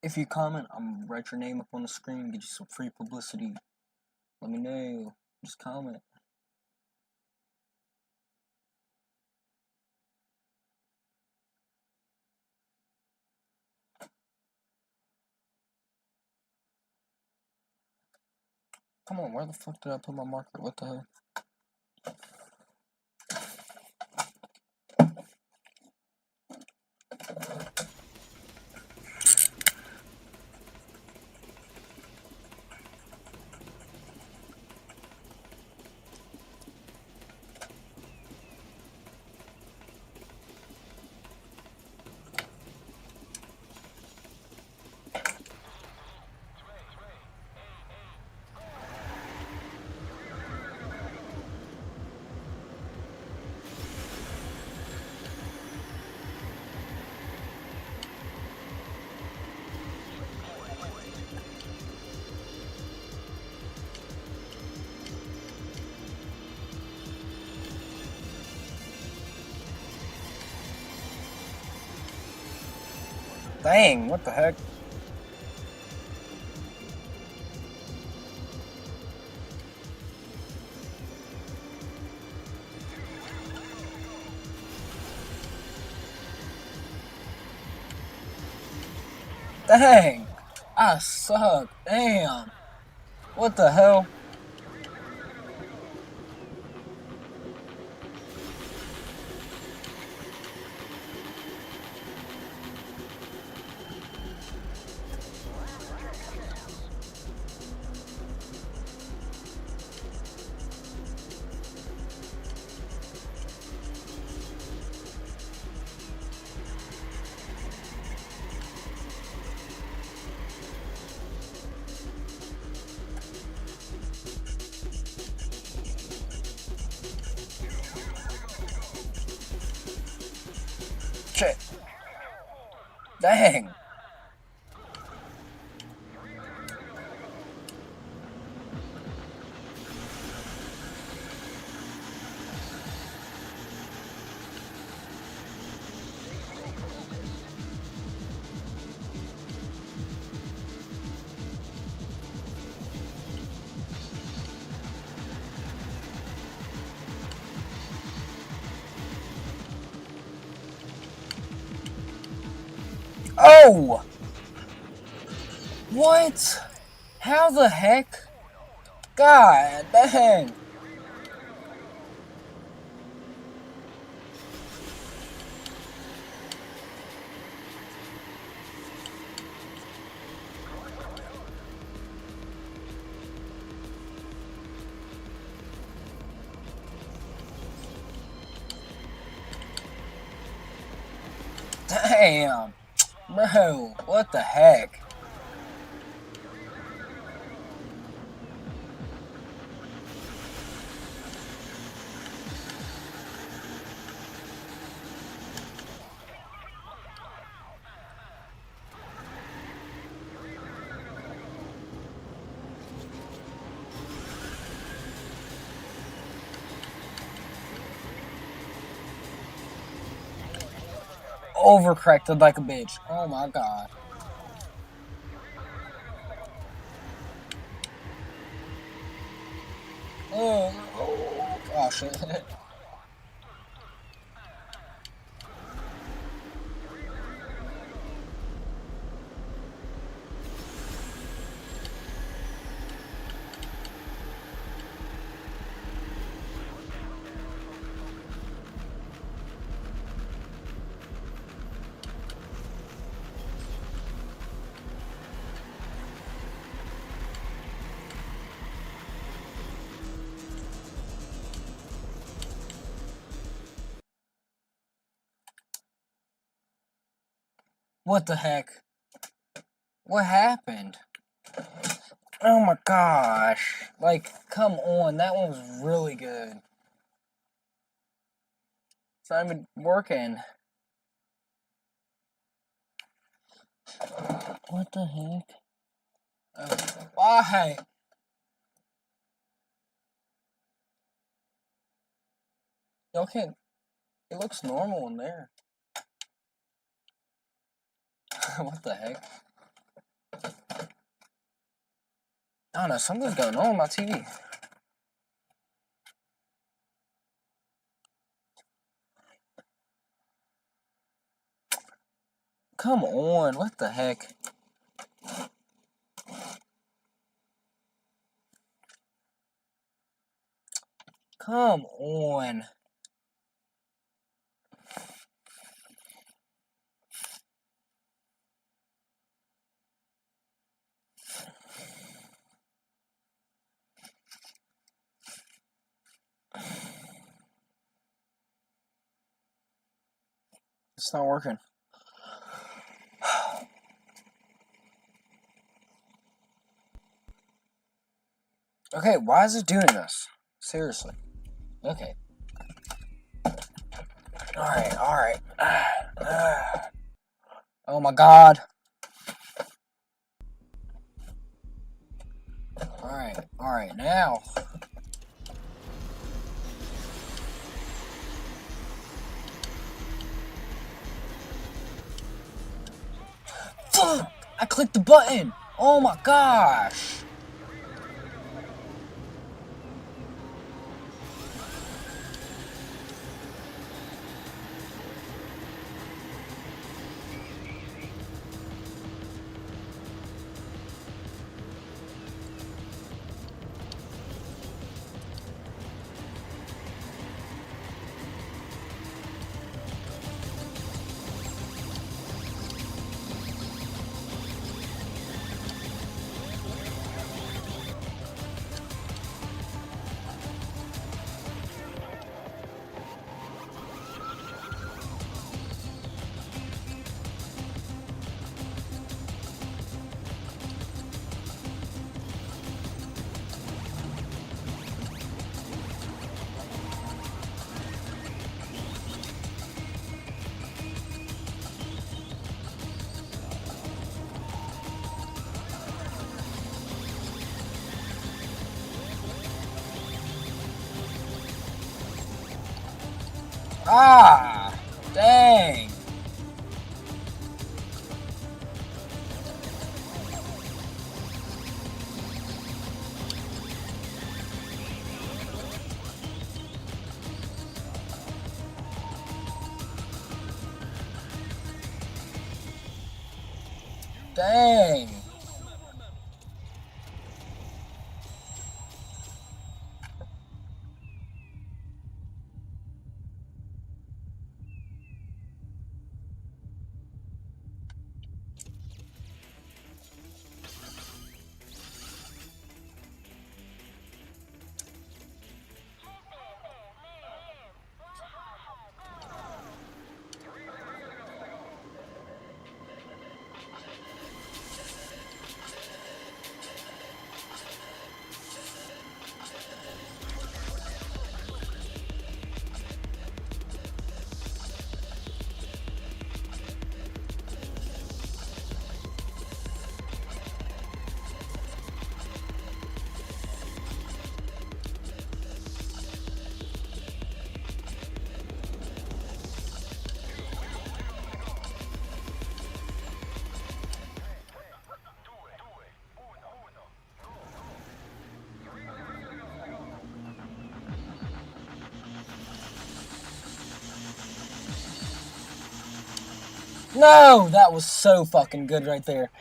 If you comment, I'm gonna write your name up on the screen, get you some free publicity. Let me know. Just comment. Come on, where the fuck did I put my marker? What the hell? Dang, what the heck? Dang! I suck. Damn. What the hell? Shit. Dang. Oh! What? How the heck? God dang. Damn. Bro, what the heck? Overcorrected like a bitch. Oh my god. Oh gosh. What the heck? What happened? Oh my gosh. Like, come on. That one was really good. It's not even working. What the heck? Oh, why? Y'all can't. It looks normal in there. What the heck? I don't know, something's going on with my TV. Come on, what the heck? Come on. It's not working. Okay, why is it doing this? Seriously. Okay. Alright. Oh my god. Alright, now. Fuck! I clicked the button! Oh my gosh! Ah! Dang! Dang! No! That was so fucking good right there.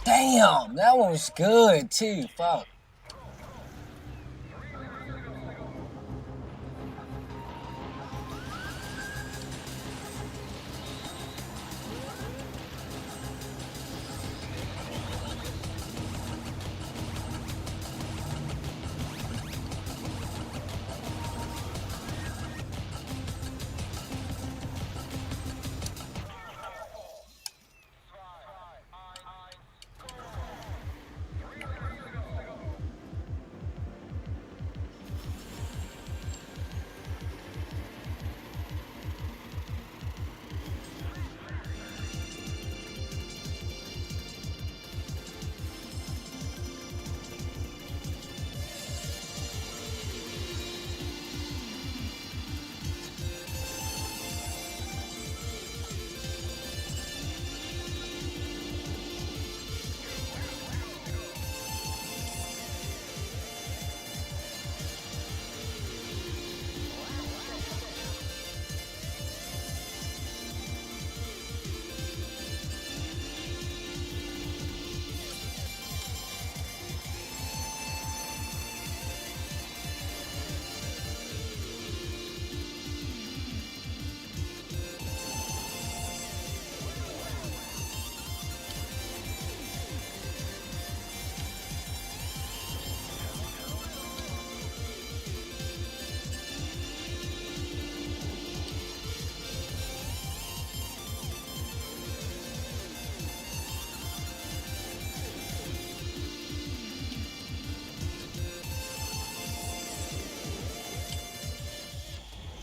Damn! That one was good too. Fuck.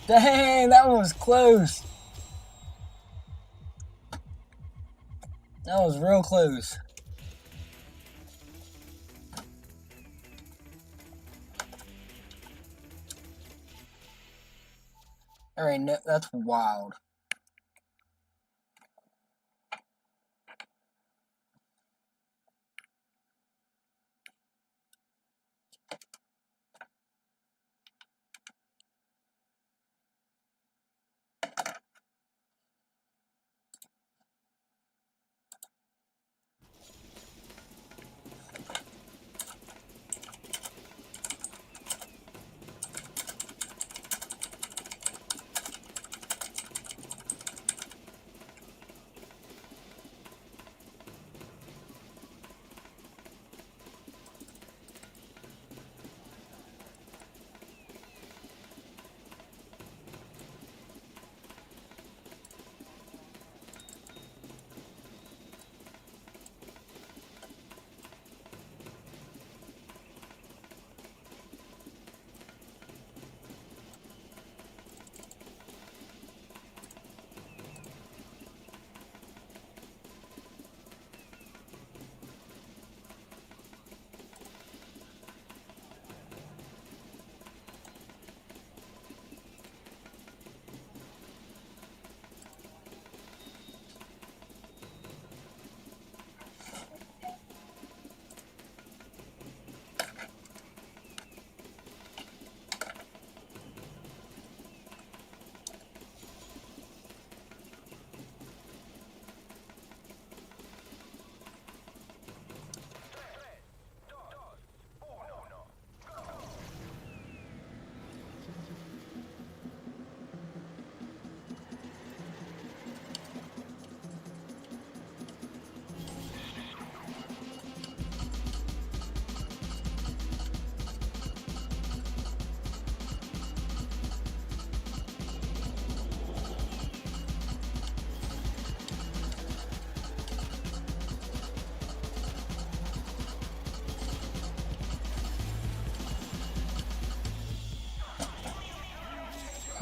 Dang, that was close. That was real close. Alright, no, that's wild.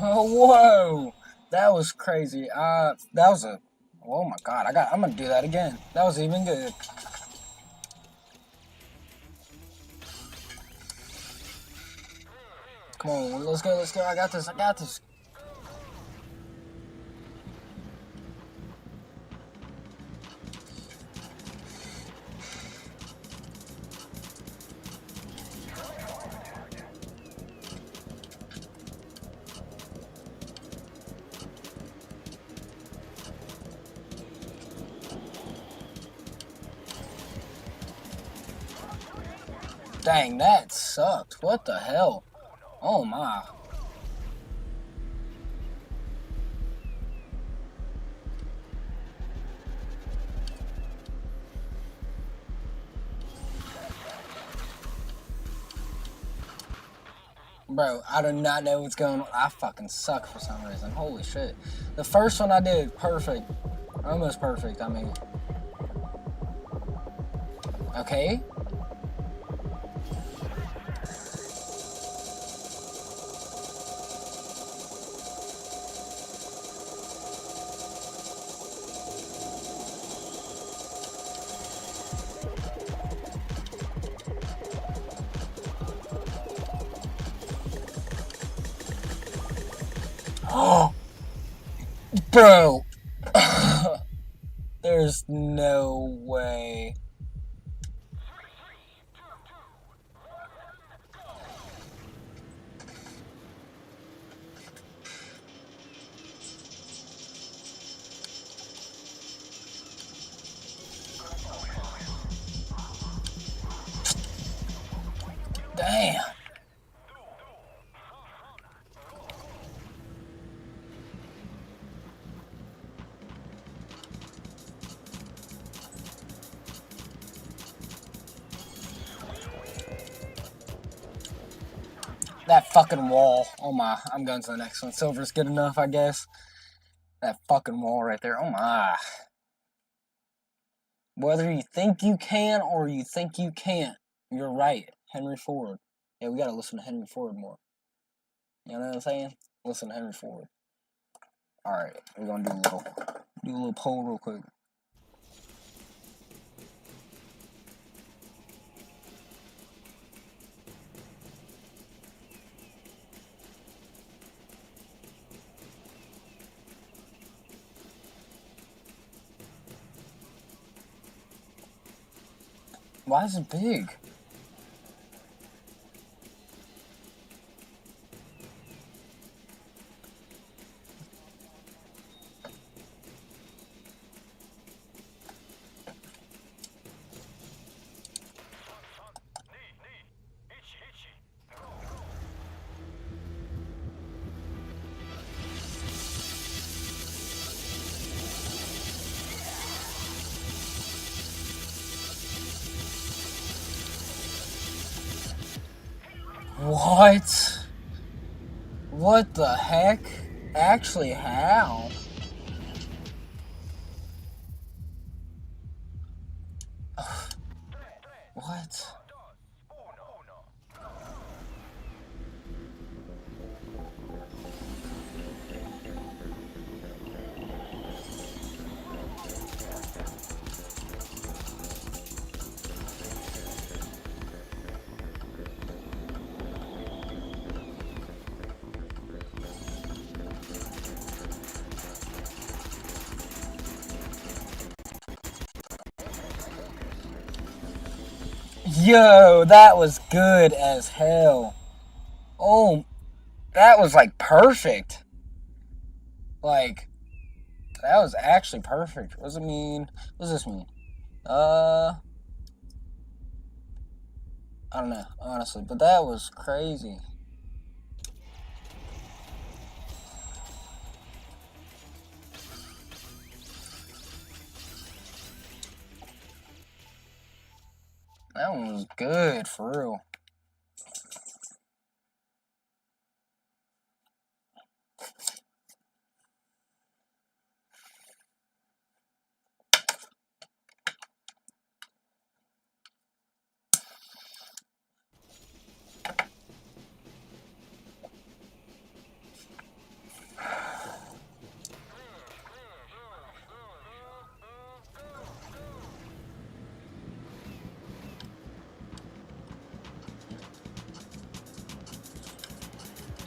Oh, whoa! That was crazy. That was a... Oh my god, I'm gonna do that again. That was even good. Come on, let's go, I got this. Dang, that sucked. What the hell? Oh my. Bro, I do not know what's going on. I fucking suck for some reason. Holy shit. The first one I did, perfect. Almost perfect, I mean. Okay. Oh, bro. There's no way. Damn. That fucking wall. Oh my. I'm going to the next one. Silver's good enough, I guess. That fucking wall right there. Oh my. Whether you think you can or you think you can't, you're right. Henry Ford. Yeah, we gotta listen to Henry Ford more. You know what I'm saying? listen to Henry Ford. Alright, we're gonna do a little poll real quick. Why is it big? What? What the heck? Actually, how? What? Yo, that was good as hell. Oh, that was like perfect. Like, that was actually perfect. What does it mean? What does this mean? I don't know, honestly, but that was crazy. That one was good, for real.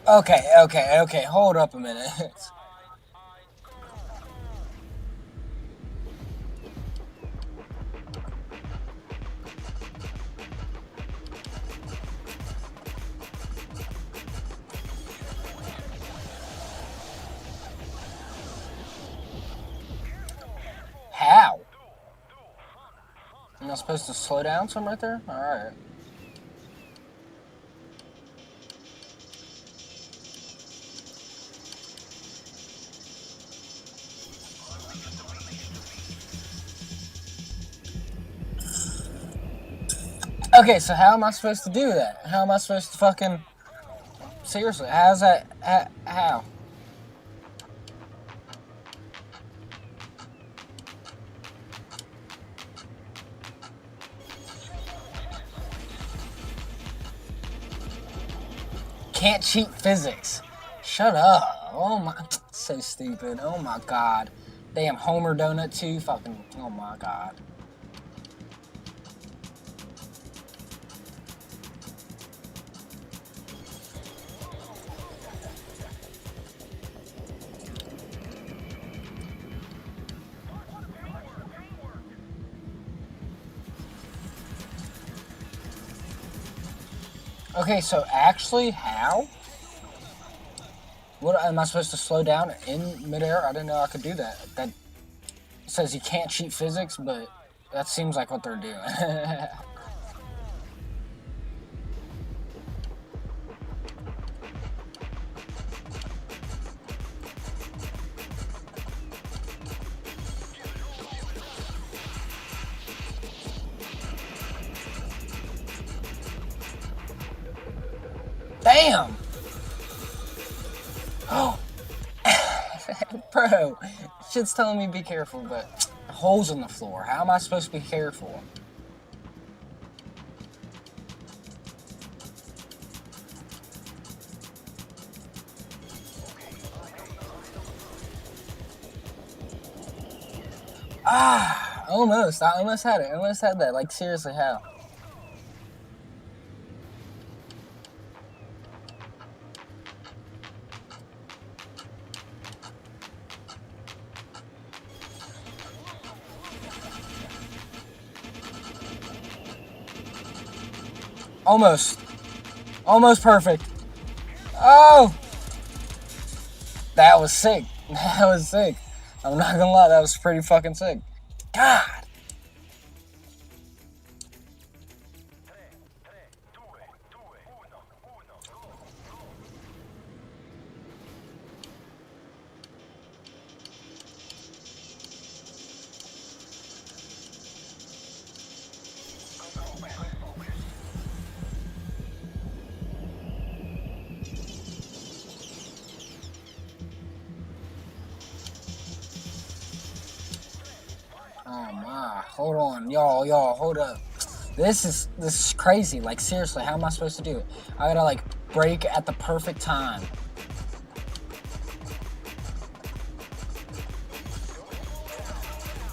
Okay, hold up a minute. How? Am I supposed to slow down some right there? Alright. Okay, so how am I supposed to do that? How am I supposed to fucking... Seriously, how's that... How? Can't cheat physics. Shut up. Oh my... So stupid. Oh my god. Damn Homer Donut too. Fucking... Oh my god. Okay, so actually, how? What, am I supposed to slow down in midair? I didn't know I could do that. That says you can't cheat physics, but that seems like what they're doing. Damn! Oh! Bro, shit's telling me be careful, but holes in the floor. How am I supposed to be careful? Ah, almost. I almost had it. I almost had that. Like, seriously, how? Almost. Almost perfect. Oh! That was sick. That was sick. I'm not gonna lie, that was pretty fucking sick. God! Oh my, hold on, y'all, hold up. This is crazy. Like, seriously, how am I supposed to do it? I gotta like break at the perfect time.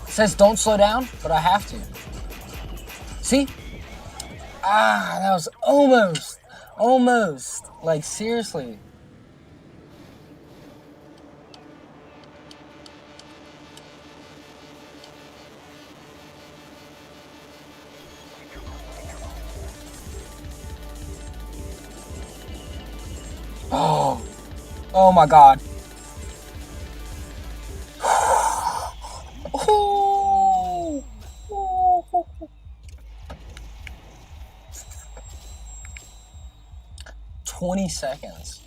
It says don't slow down, but I have to. See? Ah, that was almost. Like, seriously. Oh my God. Oh. 20 seconds.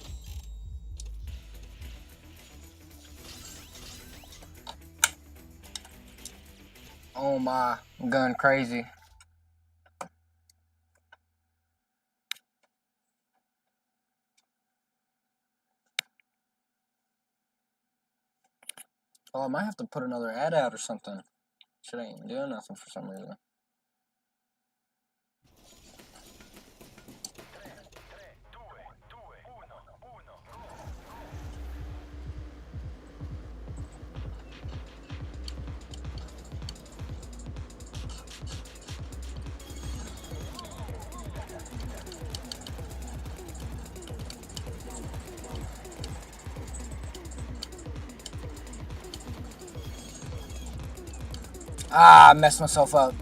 Oh my, I'm going crazy. Oh, I might have to put another ad out or something. Shit ain't doing nothing for some reason. Ah, I messed myself up.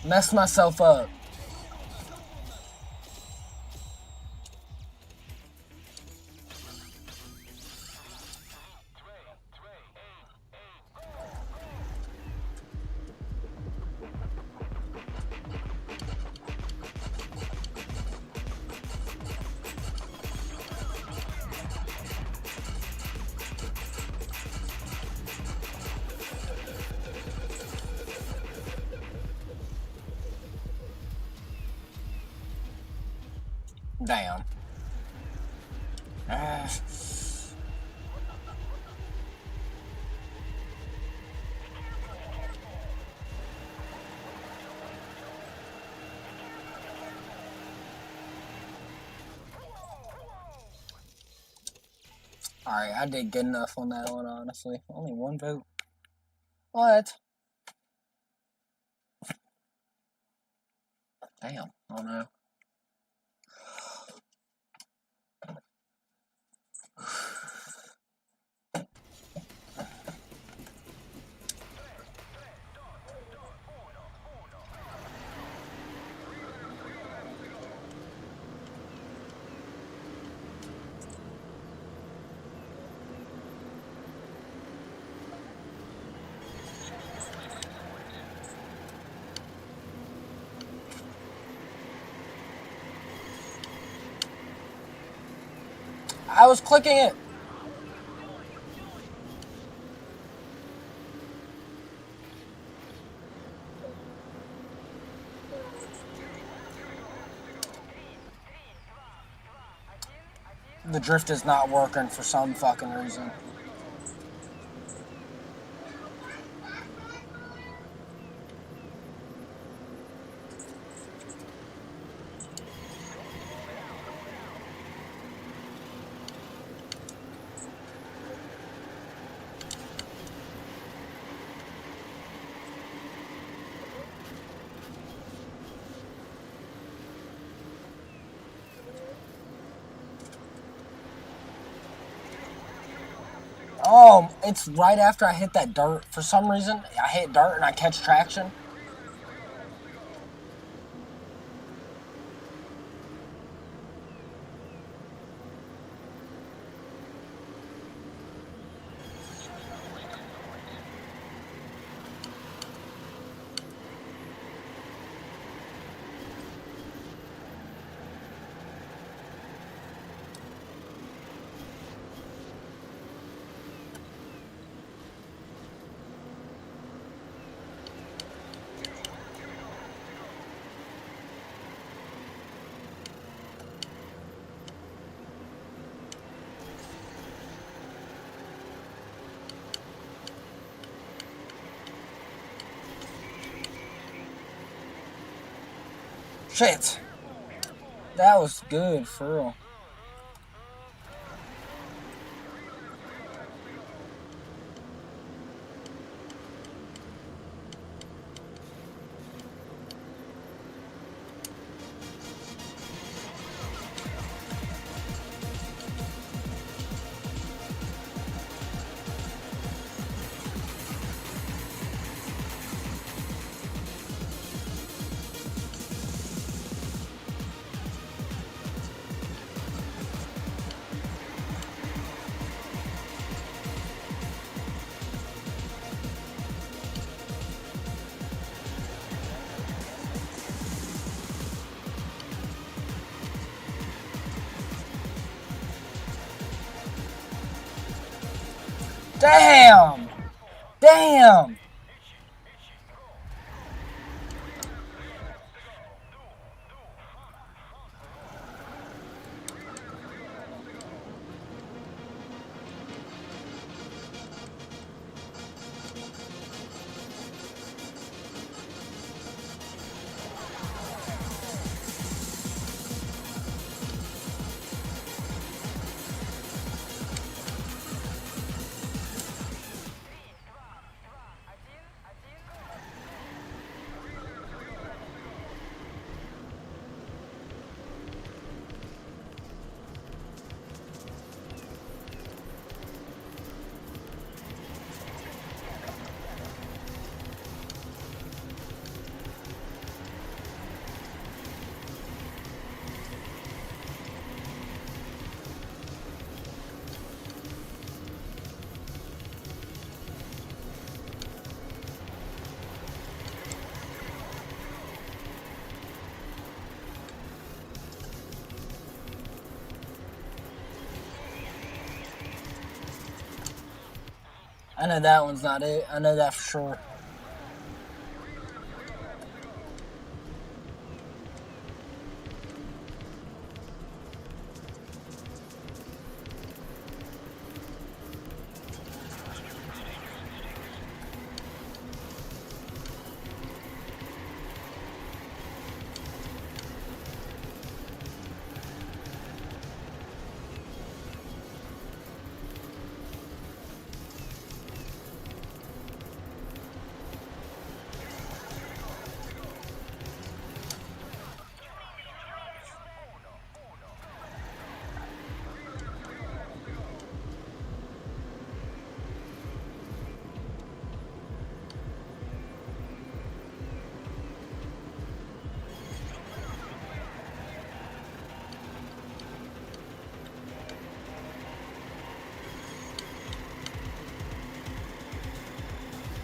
Messed myself up. Damn. Alright, I did good enough on that one, honestly. Only one vote. What? Damn. Oh no. I was clicking it. The drift is not working for some fucking reason. It's right after I hit that dirt. For some reason, I hit dirt and I catch traction. Shit. That was good, for real. Damn! Damn! I know that one's not it. I know that for sure.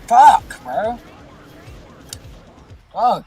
Fuck, bro. Fuck.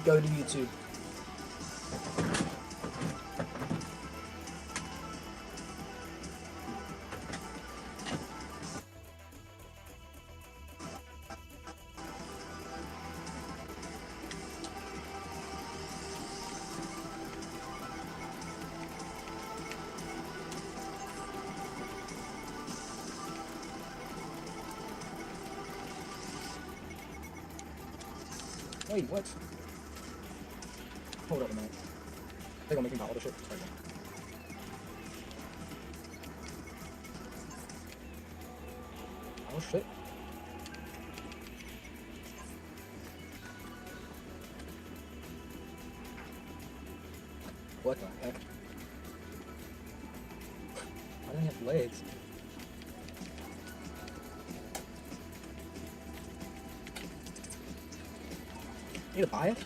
Go to YouTube. Wait, what? Hold up a minute. They're gonna make me buy all this shit. Sorry. Oh shit. What the heck? I don't have legs. Need to buy it?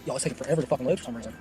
Y'all, it's taking forever to fucking load for some reason.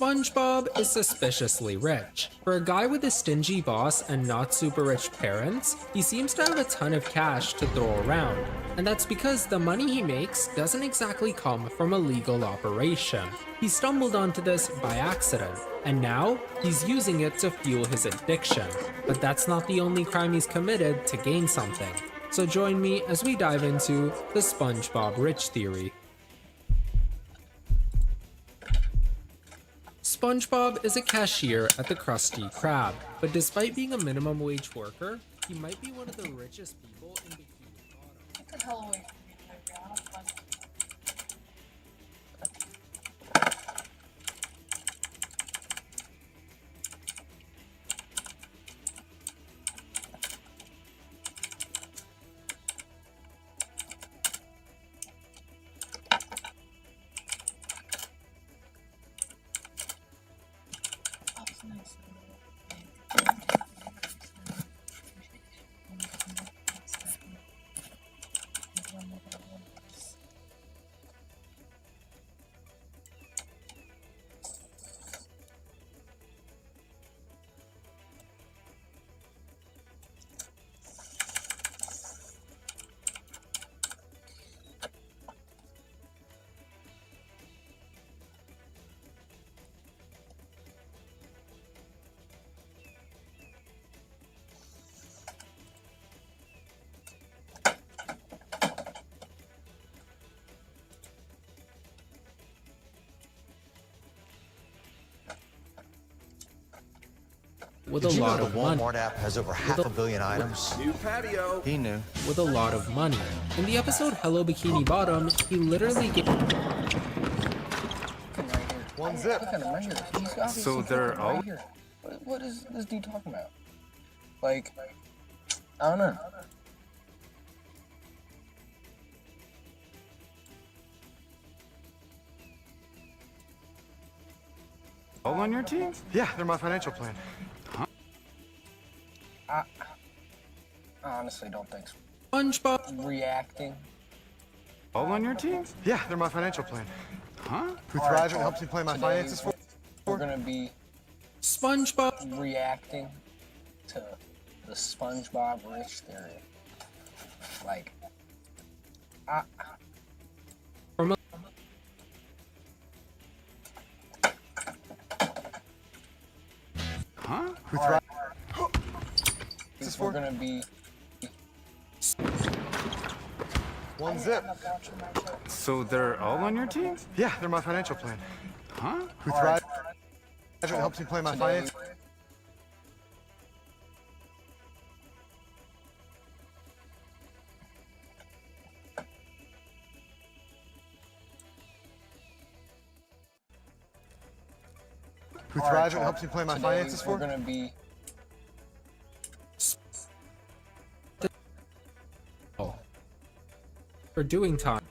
SpongeBob is suspiciously rich. For a guy with a stingy boss and not super rich parents, he seems to have a ton of cash to throw around, and that's because the money he makes doesn't exactly come from a legal operation. He stumbled onto this by accident, and now he's using it to fuel his addiction. But that's not the only crime he's committed to gain something. So join me as we dive into the SpongeBob Rich Theory. SpongeBob is a cashier at the Krusty Krab, but despite being a minimum wage worker, he might be one of the richest people in Bikini Bottom. Get the hell away from me, baby. I don't want to. With Did a you lot know of the money. Walmart app has over half a billion items? New patio. He knew. With a lot of money. In the episode Hello Bikini Bottom, he literally gave One zip. Look at him right here. He's obviously So they're fucking right all- here. What is this dude talking about? Like, I don't know. All on your team? Yeah, they're my financial plan. I honestly don't think so. SpongeBob Reacting. All on your team? Yeah, they're my financial plan. Huh? Who All right, thrives and Paul. helps me plan my Today, finances for. We're gonna be SpongeBob reacting to the SpongeBob Rich Theory. Like, from a Huh? Who all right, thrives. This is we're for gonna be one zip. So they're all on your team? Yeah, they're my financial plan. Huh? Who All right, thrives and helps me plan my today, finances. Who all right, thrives and Paul. helps me plan my Today, finances we're for. gonna be for doing time.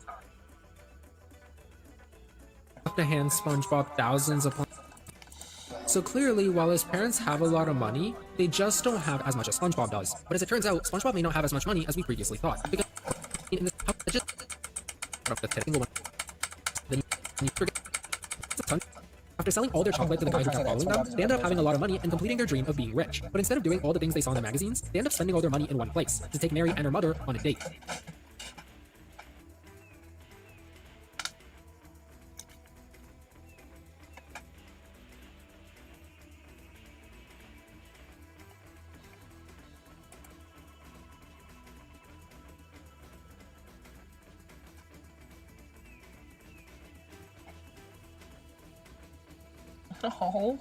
To hand SpongeBob thousands upon. So clearly, while his parents have a lot of money, they just don't have as much as SpongeBob does. But as it turns out, SpongeBob may not have as much money as we previously thought. Because in this, just the single one. Then you forget. It's a ton. After selling all their chocolate to the guys who kept following them, they ended up having a lot of money and completing their dream of being rich. But instead of doing all the things they saw in the magazines, they end up spending all their money in one place, to take Mary and her mother on a date. no.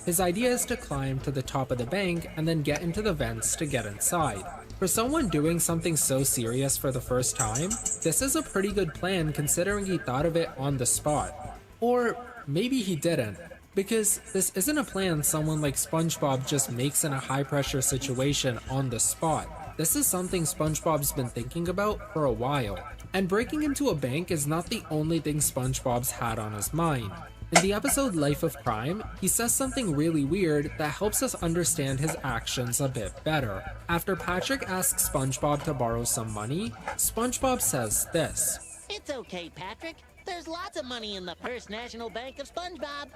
His idea is to climb to the top of the bank and then get into the vents to get inside. For someone doing something so serious for the first time, this is a pretty good plan considering he thought of it on the spot. Or maybe he didn't, because this isn't a plan someone like SpongeBob just makes in a high-pressure situation on the spot. This is something SpongeBob's been thinking about for a while. And breaking into a bank is not the only thing SpongeBob's had on his mind. In the episode Life of Crime, he says something really weird that helps us understand his actions a bit better. After Patrick asks SpongeBob to borrow some money, SpongeBob says this. It's okay, Patrick. There's lots of money in the First National Bank of SpongeBob.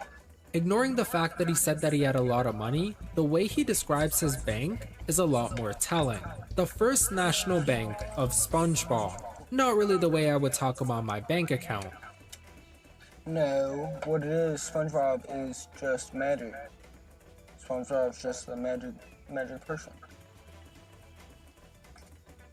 Ignoring the fact that he said that he had a lot of money, the way he describes his bank is a lot more telling. The First National Bank of SpongeBob. Not really the way I would talk about my bank account. No, what it is, SpongeBob is just magic. SpongeBob's just a magic person.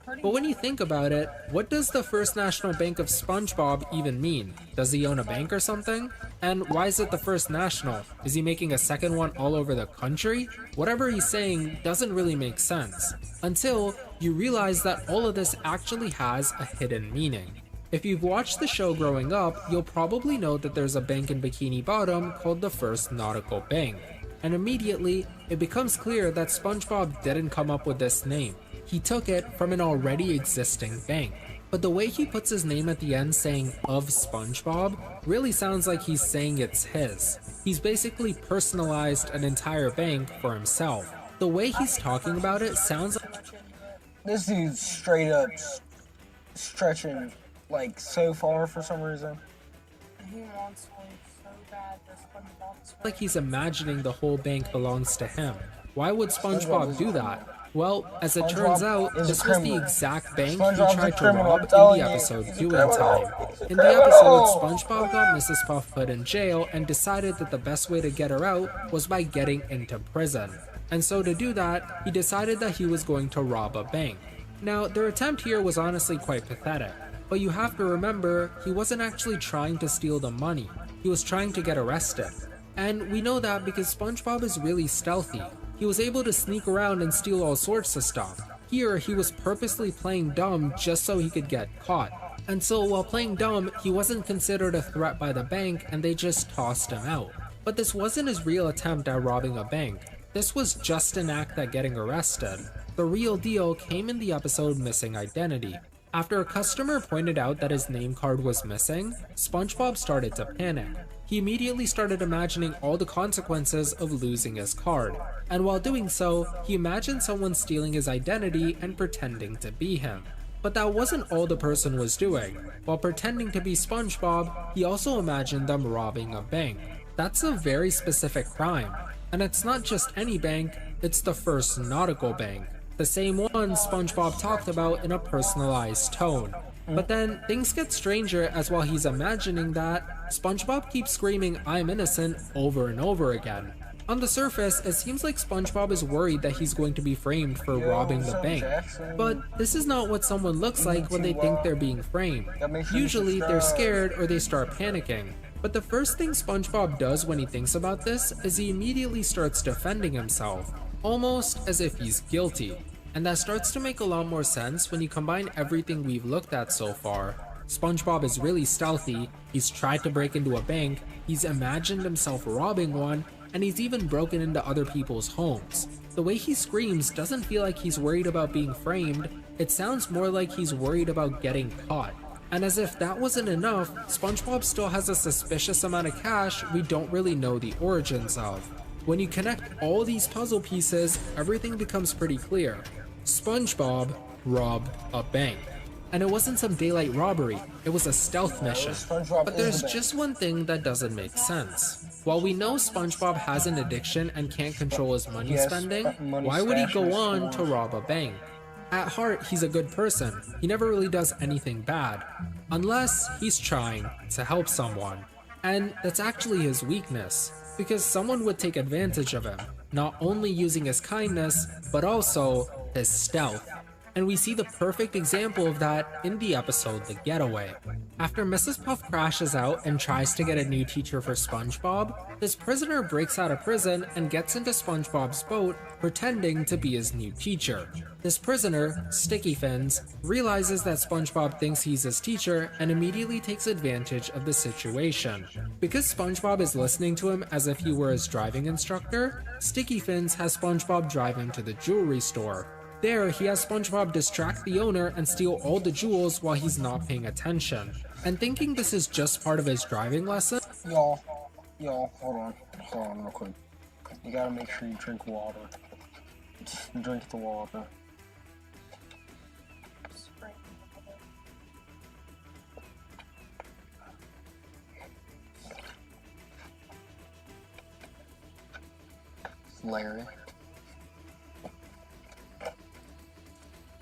But when you think about it, what does the First National Bank of SpongeBob even mean? Does he own a bank or something? And why is it the First National? Is he making a second one all over the country? Whatever he's saying doesn't really make sense, until you realize that all of this actually has a hidden meaning. If you've watched the show growing up, you'll probably know that there's a bank in Bikini Bottom called the First Nautical Bank. And immediately, it becomes clear that SpongeBob didn't come up with this name. He took it from an already existing bank. But the way he puts his name at the end saying "of SpongeBob" really sounds like he's saying it's his. He's basically personalized an entire bank for himself. The way he's talking about it sounds like This dude's straight up stretching like so far for some reason. He wants one so bad that SpongeBob's like he's imagining the whole bank belongs to him. Why would SpongeBob do that? Well, as it turns out, this was the exact bank he tried to rob in the episode Doing Time. In the episode, SpongeBob got Mrs. Puff put in jail and decided that the best way to get her out was by getting into prison. And so to do that, he decided that he was going to rob a bank. Now, their attempt here was honestly quite pathetic, but you have to remember, he wasn't actually trying to steal the money, he was trying to get arrested. And we know that because SpongeBob is really stealthy. He was able to sneak around and steal all sorts of stuff. Here, he was purposely playing dumb just so he could get caught. And so while playing dumb, he wasn't considered a threat by the bank and they just tossed him out. But this wasn't his real attempt at robbing a bank. This was just an act at getting arrested. The real deal came in the episode Missing Identity. After a customer pointed out that his name card was missing, SpongeBob started to panic. He immediately started imagining all the consequences of losing his card, and while doing so, he imagined someone stealing his identity and pretending to be him. But that wasn't all the person was doing. While pretending to be SpongeBob, he also imagined them robbing a bank. That's a very specific crime, and it's not just any bank, it's the First Nautical Bank. The same one SpongeBob talked about in a personalized tone. But then, things get stranger as while he's imagining that, SpongeBob keeps screaming "I'm innocent" over and over again. On the surface, it seems like SpongeBob is worried that he's going to be framed for robbing the bank. But this is not what someone looks like when they think they're being framed. Usually, they're scared or they start panicking. But the first thing SpongeBob does when he thinks about this is he immediately starts defending himself, almost as if he's guilty. And that starts to make a lot more sense when you combine everything we've looked at so far. SpongeBob is really stealthy, he's tried to break into a bank, he's imagined himself robbing one, and he's even broken into other people's homes. The way he screams doesn't feel like he's worried about being framed, it sounds more like he's worried about getting caught. And as if that wasn't enough, SpongeBob still has a suspicious amount of cash we don't really know the origins of. When you connect all these puzzle pieces, everything becomes pretty clear. SpongeBob robbed a bank. And it wasn't some daylight robbery, it was a stealth mission. But there's just one thing that doesn't make sense. While we know SpongeBob has an addiction and can't control his money spending, why would he go on to rob a bank? At heart, he's a good person. He never really does anything bad. Unless he's trying to help someone. And that's actually his weakness, because someone would take advantage of him, not only using his kindness, but also his stealth. and we see the perfect example of that in the episode The Getaway. After Mrs. Puff crashes out and tries to get a new teacher for SpongeBob, this prisoner breaks out of prison and gets into SpongeBob's boat, pretending to be his new teacher. This prisoner, Sticky Fins, realizes that SpongeBob thinks he's his teacher and immediately takes advantage of the situation. Because SpongeBob is listening to him as if he were his driving instructor, Sticky Fins has SpongeBob drive him to the jewelry store. There, he has SpongeBob distract the owner and steal all the jewels while he's not paying attention. And thinking this is just part of his driving lesson, Y'all, hold on real quick. You gotta make sure you drink water. Drink the water. Larry.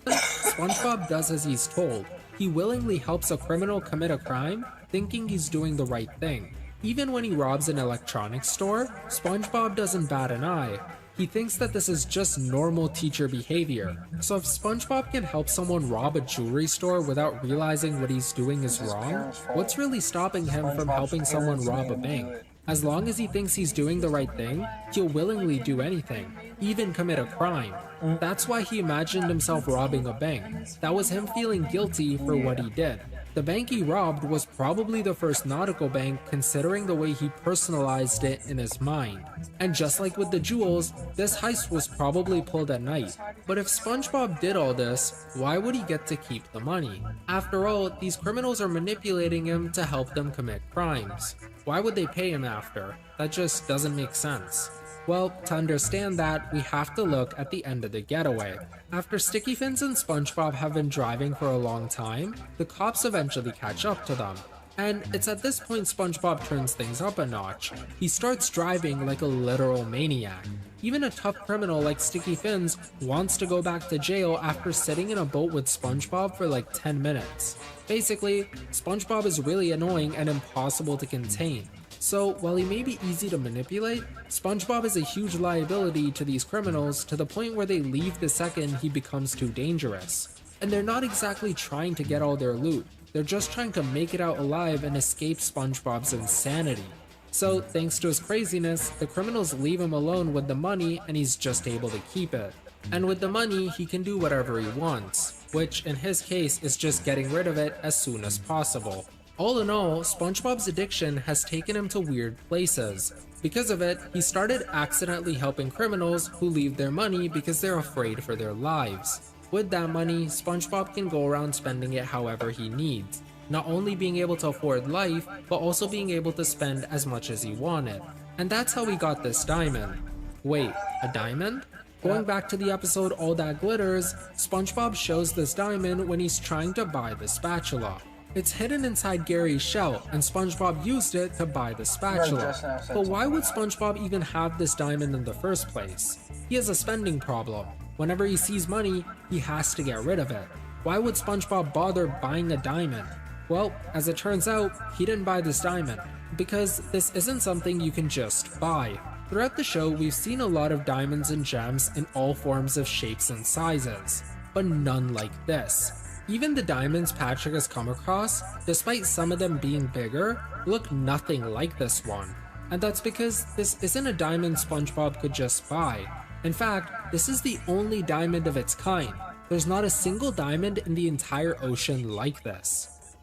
SpongeBob does as he's told. He willingly helps a criminal commit a crime, thinking he's doing the right thing. Even when he robs an electronics store, SpongeBob doesn't bat an eye. He thinks that this is just normal teacher behavior. So if SpongeBob can help someone rob a jewelry store without realizing what he's doing is wrong, what's really stopping him from helping someone rob a bank? As long as he thinks he's doing the right thing, he'll willingly do anything, even commit a crime. That's why he imagined himself robbing a bank. That was him feeling guilty for what he did. The bank he robbed was probably the first nautical bank, considering the way he personalized it in his mind. And just like with the jewels, this heist was probably pulled at night. But if SpongeBob did all this, why would he get to keep the money? After all, these criminals are manipulating him to help them commit crimes. Why would they pay him after? That just doesn't make sense. Well, to understand that, we have to look at the end of The Getaway. After Sticky Fins and SpongeBob have been driving for a long time, the cops eventually catch up to them. And it's at this point SpongeBob turns things up a notch. He starts driving like a literal maniac. Even a tough criminal like Sticky Fins wants to go back to jail after sitting in a boat with SpongeBob for like 10 minutes. Basically, SpongeBob is really annoying and impossible to contain. So, while he may be easy to manipulate, SpongeBob is a huge liability to these criminals to the point where they leave the second he becomes too dangerous. And they're not exactly trying to get all their loot, they're just trying to make it out alive and escape SpongeBob's insanity. So, thanks to his craziness, the criminals leave him alone with the money and he's just able to keep it. And with the money, he can do whatever he wants, which in his case is just getting rid of it as soon as possible. All in all, SpongeBob's addiction has taken him to weird places. Because of it, he started accidentally helping criminals who leave their money because they're afraid for their lives. With that money, SpongeBob can go around spending it however he needs, not only being able to afford life, but also being able to spend as much as he wanted. And that's how he got this diamond. Wait, a diamond? Going back to the episode All That Glitters, SpongeBob shows this diamond when he's trying to buy the spatula. It's hidden inside Gary's shell, and SpongeBob used it to buy the spatula. But why would SpongeBob even have this diamond in the first place? He has a spending problem. Whenever he sees money, he has to get rid of it. Why would SpongeBob bother buying a diamond? Well, as it turns out, he didn't buy this diamond, because this isn't something you can just buy. Throughout the show, we've seen a lot of diamonds and gems in all forms of shapes and sizes, but none like this. Even the diamonds Patrick has come across, despite some of them being bigger, look nothing like this one. And that's because this isn't a diamond SpongeBob could just buy. In fact, this is the only diamond of its kind. There's not a single diamond in the entire ocean like this.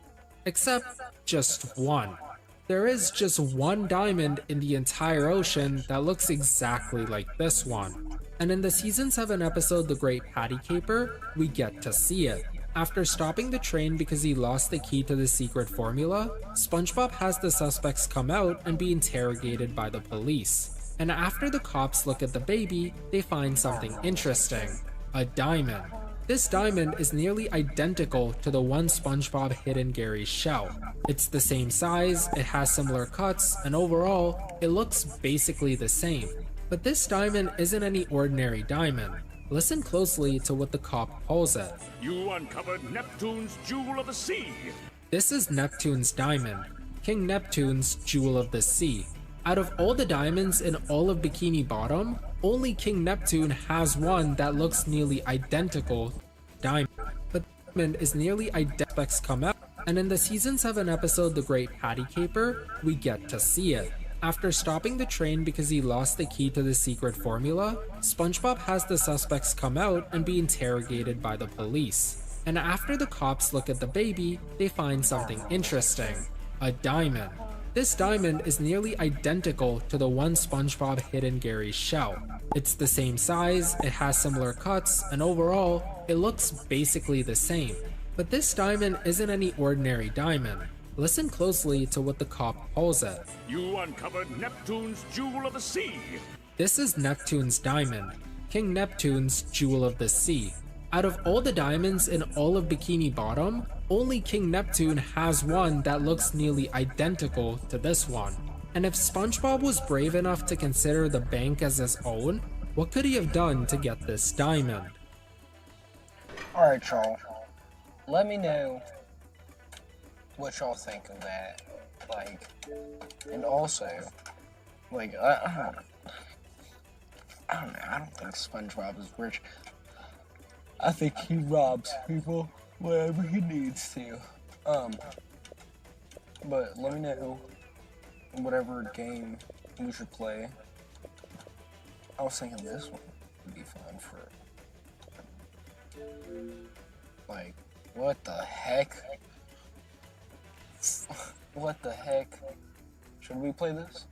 Except just one. There is just one diamond in the entire ocean that looks exactly like this one. And in the season 7 episode The Great Patty Caper, we get to see it. After stopping the train because he lost the key to the secret formula, SpongeBob has the suspects come out and be interrogated by the police. And after the cops look at the baby, they find something interesting. A diamond. This diamond is nearly identical to the one SpongeBob hid in Gary's shell. It's the same size, it has similar cuts, and overall, it looks basically the same. But this diamond isn't any ordinary diamond. Listen closely to what the cop calls it. You uncovered Neptune's Jewel of the Sea. This is Neptune's diamond, King Neptune's Jewel of the Sea. Out of all the diamonds in all of Bikini Bottom, only King Neptune has one that looks nearly identical diamond, but the diamond is nearly identical. Come out, and in the season 7 episode The Great Patty Caper, we get to see it. After stopping the train because he lost the key to the secret formula, SpongeBob has the suspects come out and be interrogated by the police. And after the cops look at the baby, they find something interesting: a diamond. This diamond is nearly identical to the one SpongeBob hid in Gary's shell. It's the same size, it has similar cuts, and overall, it looks basically the same. But this diamond isn't any ordinary diamond. Listen closely to what the cop calls it. You uncovered Neptune's jewel of the sea. This is Neptune's diamond, King Neptune's jewel of the sea. Out of all the diamonds in all of Bikini Bottom, only King Neptune has one that looks nearly identical to this one. And if SpongeBob was brave enough to consider the bank as his own, what could he have done to get this diamond? Alright, y'all. Let me know what y'all think of that. Like, and also, like, I don't know, I don't think SpongeBob is rich. I think he robs people wherever he needs to. But let me know whatever game we should play. I was thinking this one would be fun for, like, what the heck? What the heck? Should we play this?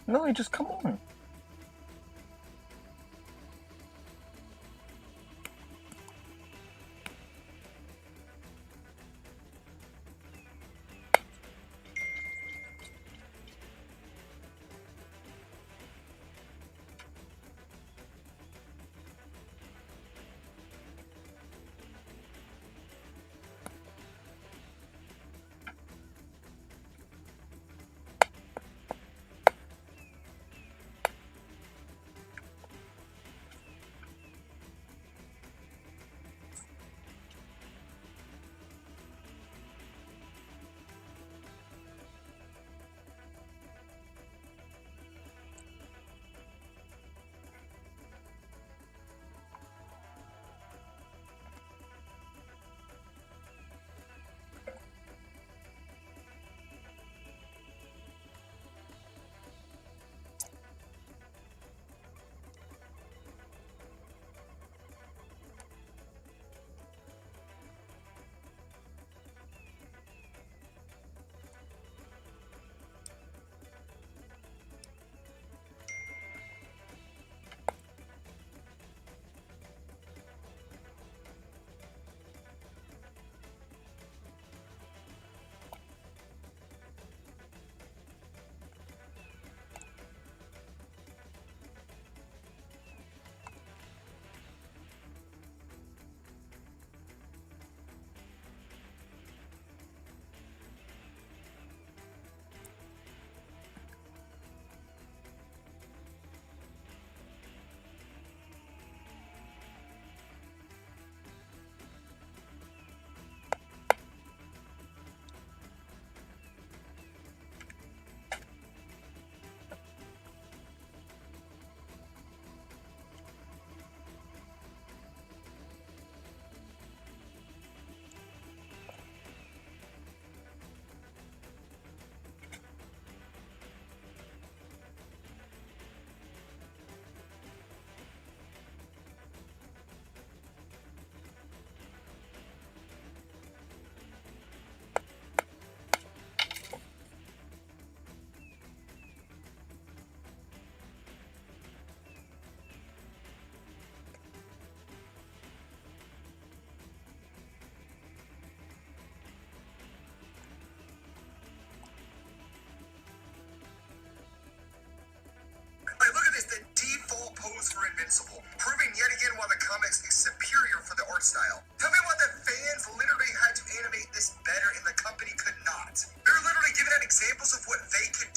No, you just come on. pose for Invincible, proving yet again why the comics is superior for the art style. Tell me why the fans literally had to animate this better and the company could not. They're literally giving out examples of what they could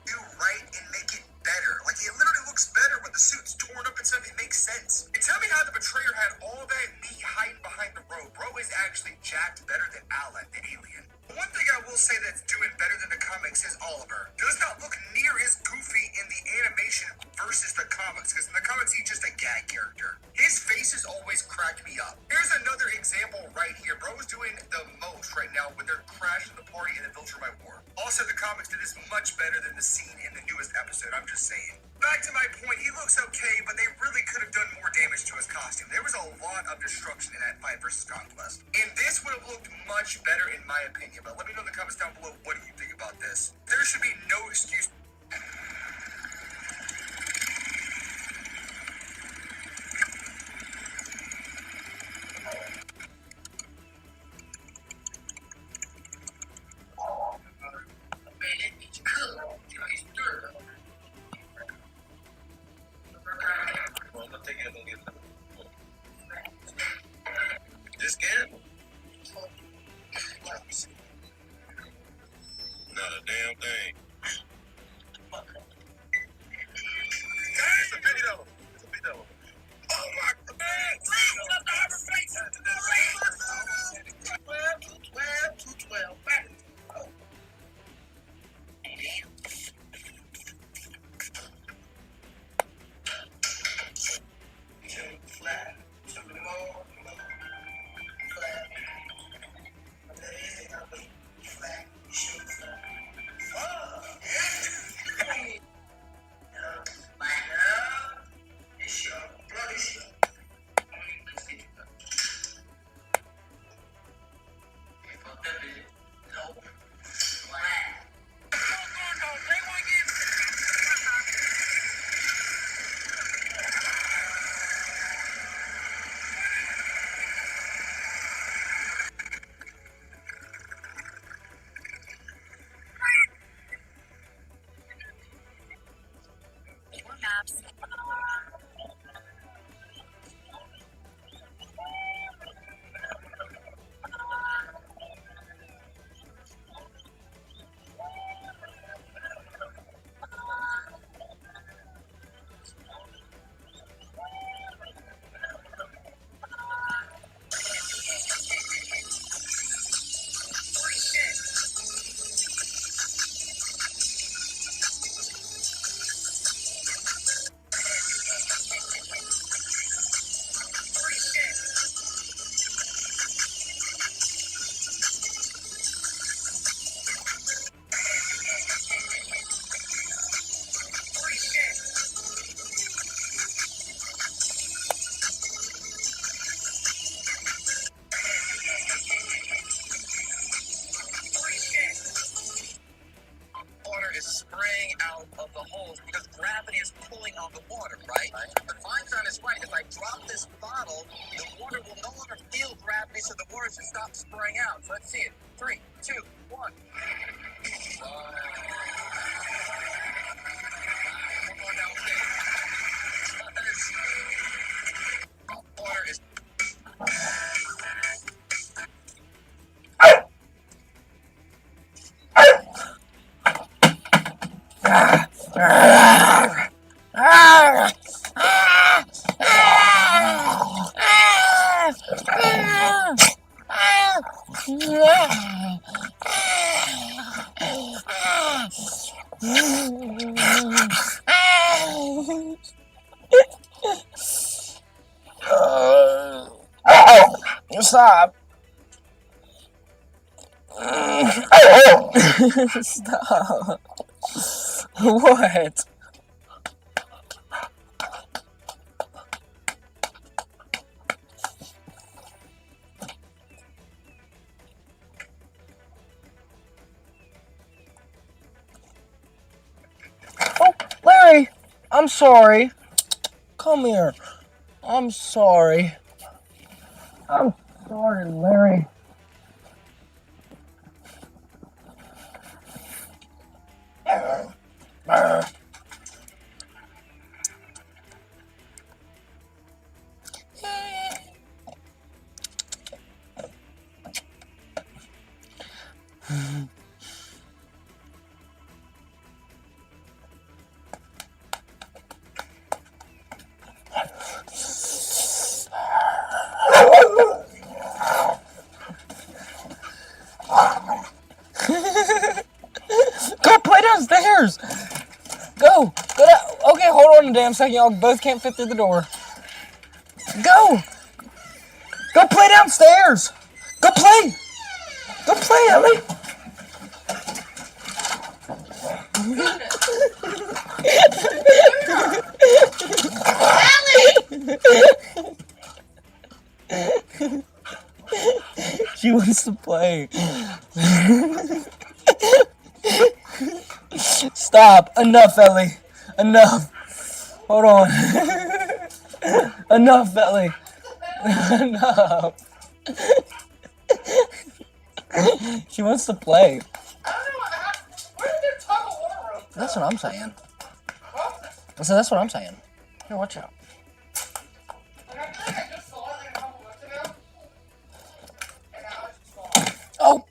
do right and make it better. Like, it literally looks better when the suit's torn up and stuff. It makes sense. And tell me how the Betrayer had all that meat hiding behind the robe. Bro is actually jacked better than Alan, the alien. One thing I will say that's doing better than the comics is Oliver. Does not look near as goofy in the animation versus the comics, because in the comics he's just a gag character. His faces always cracked me up. Here's another example right here. Bro is doing the most right now when they're crashing the party in Adventure by War. Also, the comics did this much better than the scene in the newest episode. I'm just saying. Back to my point, he looks okay, but they really could have done more damage to his costume. There was a lot of destruction in that fight versus Conquest. And this would have looked much better in my opinion, but let me know in the comments down below, what do you think about this? There should be no excuse. This game? Not a damn thing. It's a video. Oh my God! Back. Flat. Something more. Flat. Flat. Oh, yeah. My love is your bloody shit. Nope. Flat. Water is spraying out of the holes because gravity is pulling on the water, right? But Feinstein is right. If I drop this bottle, the water will no longer feel gravity, so the water should stop spraying out. So let's see it. 3, 2, 1. Come on downstairs. Water is. Stop. Stop. What? Oh, Larry, I'm sorry. Come here. I'm sorry. I'm sorry, Larry. Go play downstairs. Go down. Okay, hold on a damn second. Y'all both can't fit through the door. Go play downstairs. Go play, Ellie. She wants to play. Stop. Enough, Ellie. Enough. Hold on. Enough, Ellie. Enough. She wants to play. That's what I'm saying. So that's what I'm saying. Here, watch out. Oh.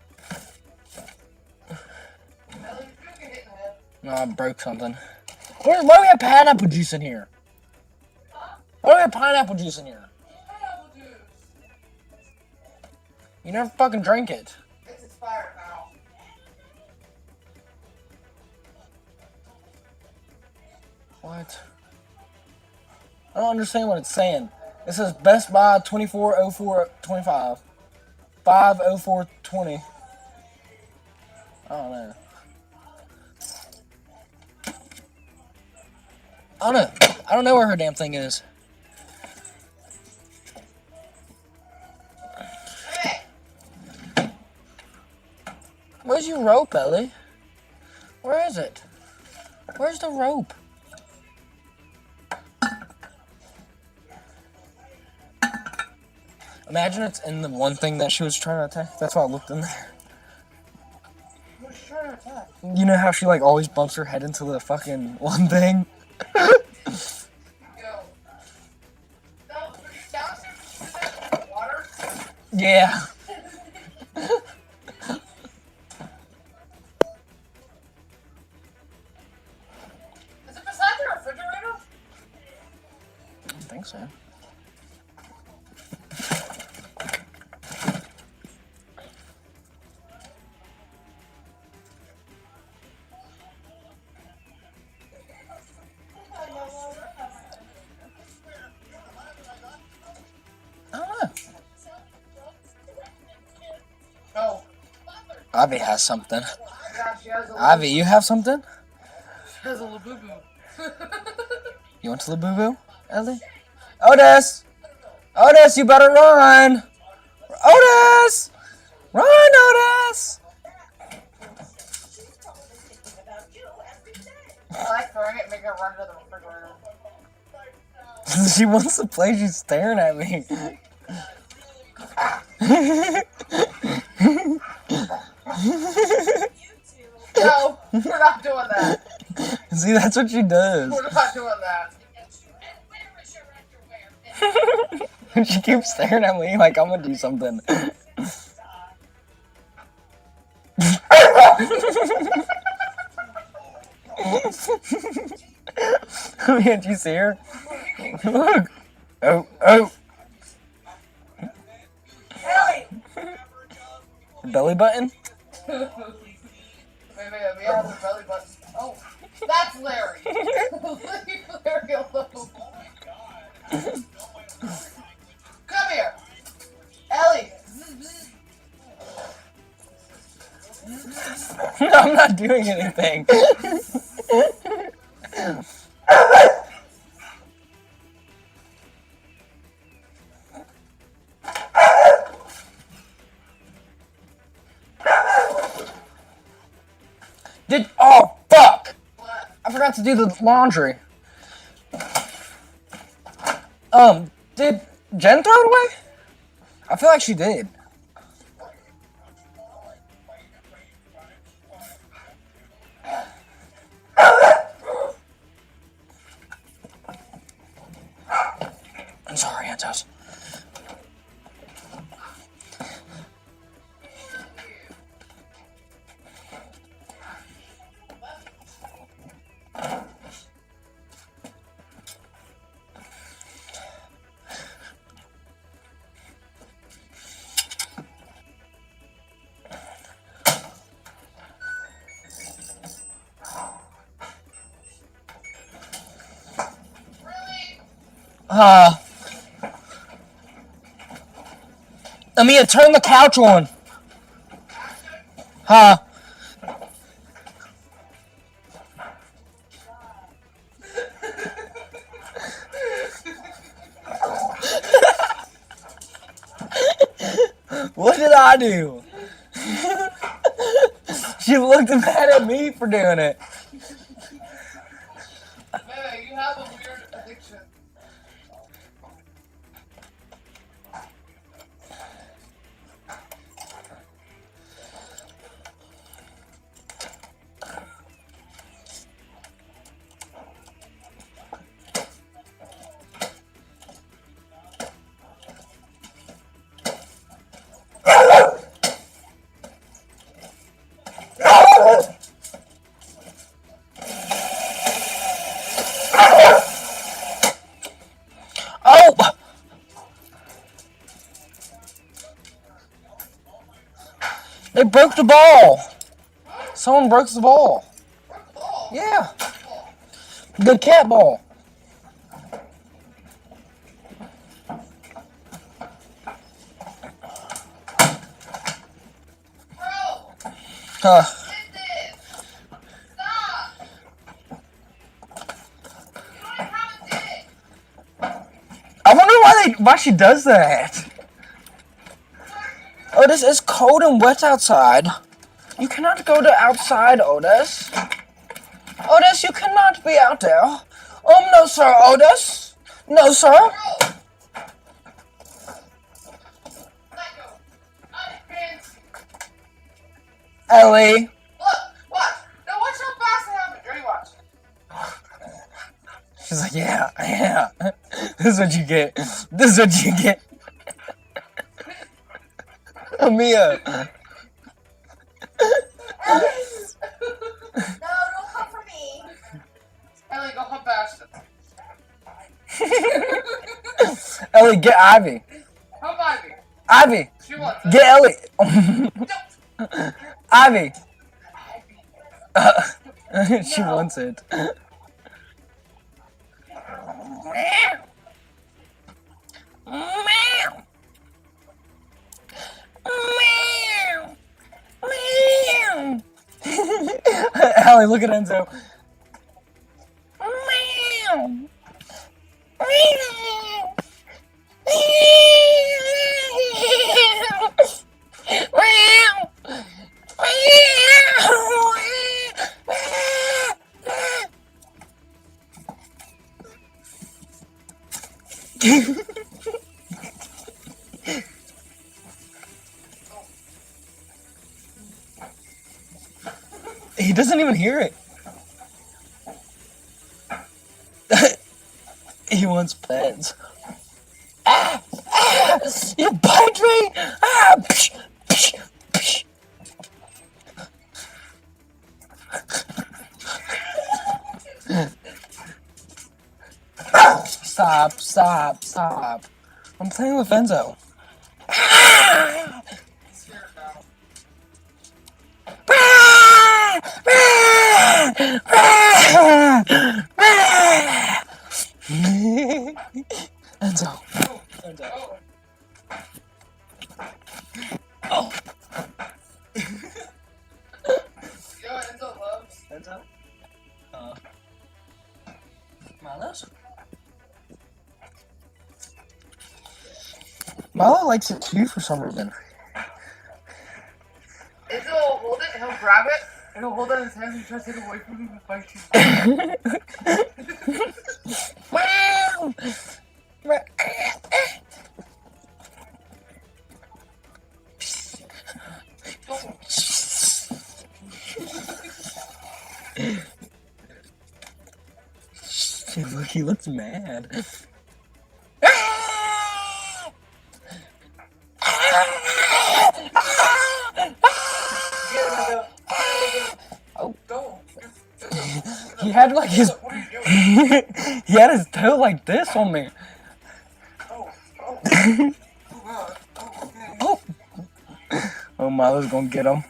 No, I broke something. Why do we have pineapple juice in here? Why do we have pineapple juice in here? You never fucking drink it. It's expired now. What? I don't understand what it's saying. It says Best Buy 240425. 50420. I don't know. I don't know where her damn thing is. Where's your rope, Ellie? Where is it? Where's the rope? Imagine it's in the one thing that she was trying to attack. That's why I looked in there. Who's trying to attack? You know how she like always bumps her head into the fucking one thing? Yo. No, water? Yeah. Is it beside the refrigerator? I don't think so. I don't know. No. Ivy has something. Yeah, she has a Ivy, you have something? She has a little boo-boo. You want to the boo-boo, Ellie? Otis! Otis, you better run! Otis! Run, Otis! I like throwing it and making it run to the refrigerator. She wants to play, she's staring at me. No, we're not doing that. See, that's what she does. We're not doing that. She keeps staring at me like I'm gonna do something. Can't you see her? Look. Oh, oh. Ellie! Belly button? Maybe we have the belly button. Oh, that's Larry. Leave Larry alone. Come here. Ellie. No, I'm not doing anything. Oh, fuck! I forgot to do the laundry. Did Jen throw it away? I feel like she did. I'm sorry, Antos. Amia, turn the couch on. Huh? What did I do? She looked mad at me for doing it. Hey, you have a weird addiction. They broke the ball. Someone broke the ball. Yeah. The cat ball. Huh. I wonder why she does that. Otis, it's cold and wet outside. You cannot go to outside, Otis. Otis, you cannot be out there. No, sir, Otis. No, sir. Ellie. Look, watch. Now watch how fast it happens. Ready, watch. She's like, yeah. This is what you get. This is what you get. Amia. No, don't come for me. Ellie, go hop past it. Ellie, get Ivy. Hop Ivy. Ivy. She wants it. Get Ellie. Ivy. She wants it. Allie, look at Enzo. He doesn't even hear it. He wants pets. You bite me! Psh, psh, psh. Stop. I'm playing with Enzo. Enzo. Oh. You know what Enzo loves? Enzo? Milo's? Milo likes it too for some reason. Enzo will hold it, he'll grab it, and he'll hold it in his hands and he tries to get away from him and fight you. Wow! Look, he looks mad. Oh. He had like his he had his toe like this on me. Oh, Milo's gonna get him.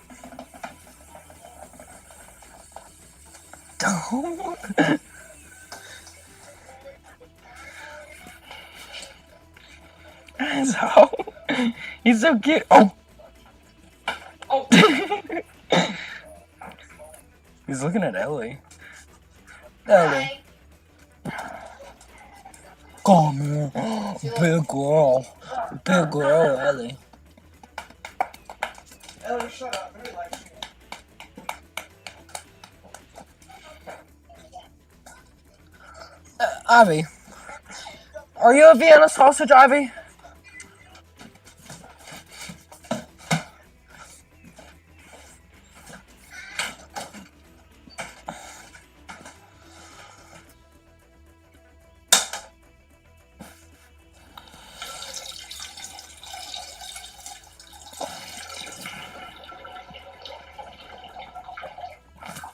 So, he's so cute. Oh. He's looking at Ellie. Ellie. Come here. Big girl. Big girl, Ellie. Ellie, shut up. Nobody likes you. Ivy. Are you a Vienna sausage, Ivy?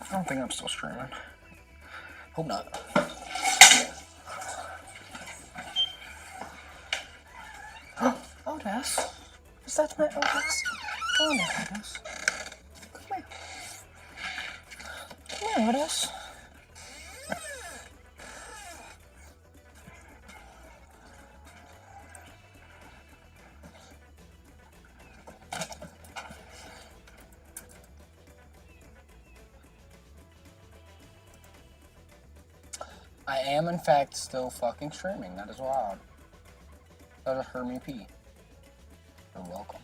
I don't think I'm still streaming. Hope not. Otis? Is that my Otis? Oh no, Otis. notice. I am, in fact, still fucking streaming. That is wild. That just heard me pee. You're welcome.